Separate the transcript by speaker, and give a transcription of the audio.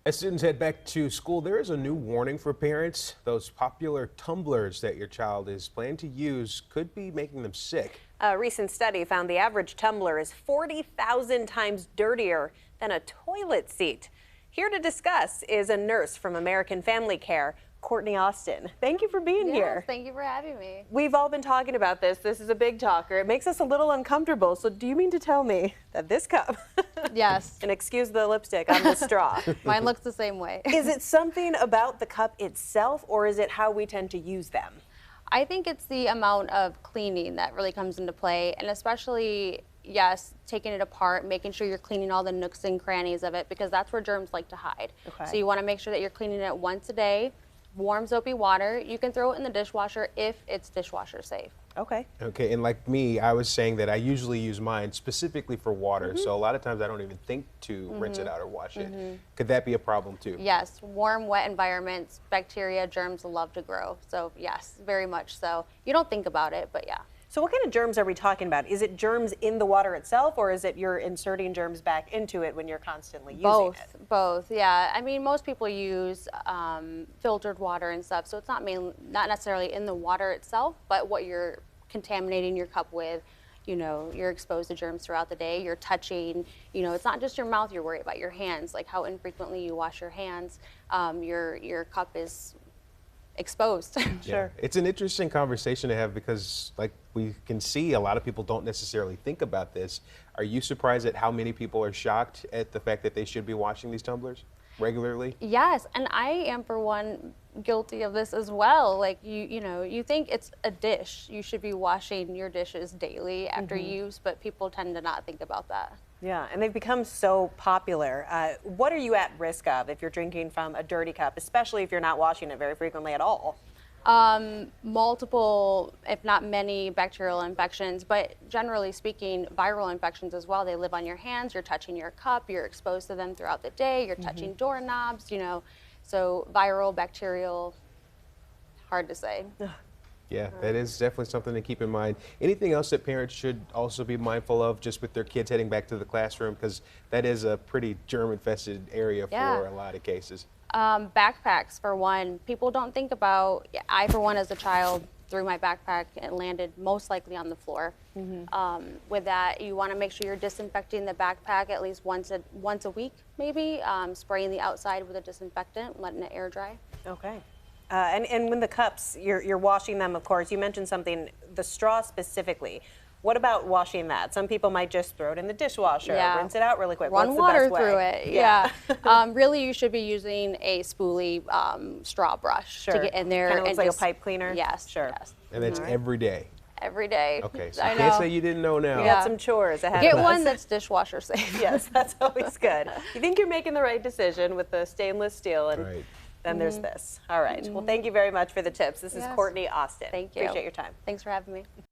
Speaker 1: As students head back to school, there is a new warning for parents. Those popular tumblers that your child is planning to use could be making them sick.
Speaker 2: A recent study found the average tumbler is 40,000 times dirtier than a toilet seat. Here to discuss is a nurse from American Family Care, Courtney Austin. Thank you for being here.
Speaker 3: Thank you for having me.
Speaker 2: We've all been talking about this. This is a big talker. It makes us a little uncomfortable. So do you mean to tell me that this cup,
Speaker 3: Yes.
Speaker 2: and excuse the lipstick on the straw,
Speaker 3: Mine looks the same way.
Speaker 2: is it something about the cup itself, or is it how we tend to use them?
Speaker 3: I think it's the amount of cleaning that really comes into play, and especially, yes, taking it apart, making sure you're cleaning all the nooks and crannies of it, because that's where germs like to hide.
Speaker 2: Okay.
Speaker 3: So you want to make sure that you're cleaning it once a day, warm soapy water. You can throw it in the dishwasher if it's dishwasher safe.
Speaker 2: Okay.
Speaker 1: Okay, and like me, I was saying that I usually use mine specifically for water, so a lot of times I don't even think to rinse it out or wash it. Could that be a problem too?
Speaker 3: Yes, warm, wet environments, bacteria, germs love to grow. So yes, very much so. You don't think about it, but yeah.
Speaker 2: So what kind of germs are we talking about? Is it germs in the water itself, or is it you're inserting germs back into it when you're constantly using it?
Speaker 3: Both, yeah. I mean, most people use filtered water and stuff, so it's not necessarily in the water itself, but what you're contaminating your cup with. You know, you're exposed to germs throughout the day. You're touching, you know, it's not just your mouth you're worried about, your hands, like how infrequently you wash your hands. Your cup is exposed.
Speaker 2: Sure.
Speaker 1: It's an interesting conversation to have because, like, we can see a lot of people don't necessarily think about this. Are you surprised at how many people are shocked at the fact that they should be washing these tumblers regularly?
Speaker 3: Yes, and I am, for one, guilty of this as well. Like, you know, you think it's a dish. You should be washing your dishes daily after use, but people tend to not think about that.
Speaker 2: Yeah, and they've become so popular. What are you at risk of if you're drinking from a dirty cup, especially if you're not washing it very frequently at all?
Speaker 3: Multiple, if not many, bacterial infections, but generally speaking, viral infections as well. They live on your hands, you're touching your cup, you're exposed to them throughout the day, you're touching doorknobs, you know, so viral, bacterial, hard to say.
Speaker 1: Yeah, that is definitely something to keep in mind. Anything else that parents should also be mindful of just with their kids heading back to the classroom? Because that is a pretty germ-infested area for a lot of cases.
Speaker 3: Backpacks, for one. People don't think about, I, for one, as a child, threw my backpack and landed most likely on the floor. With that, you want to make sure you're disinfecting the backpack at least once a week, maybe, spraying the outside with a disinfectant, letting it air dry.
Speaker 2: Okay. And when the cups, you're washing them, of course. You mentioned something, the straw specifically. What about washing that? Some people might just throw it in the dishwasher, rinse it out really quick.
Speaker 3: Run
Speaker 2: What's the
Speaker 3: water
Speaker 2: best way?
Speaker 3: through it, yeah. Really, you should be using a spoolie straw brush to get in there.
Speaker 2: Kind of looks like a pipe cleaner?
Speaker 3: Yes.
Speaker 2: Sure.
Speaker 3: Yes.
Speaker 1: And that's every day.
Speaker 3: Every day.
Speaker 1: Okay, so
Speaker 3: I
Speaker 1: you can't
Speaker 3: know.
Speaker 1: say you didn't know now.
Speaker 2: We got some chores ahead
Speaker 3: Get
Speaker 2: of us.
Speaker 3: one that's dishwasher safe.
Speaker 2: Yes, that's always good. You think you're making the right decision with the stainless steel, and then there's this. All right. Well, thank you very much for the tips. This is Courtney Austin.
Speaker 3: Thank you.
Speaker 2: Appreciate your time.
Speaker 3: Thanks for having me.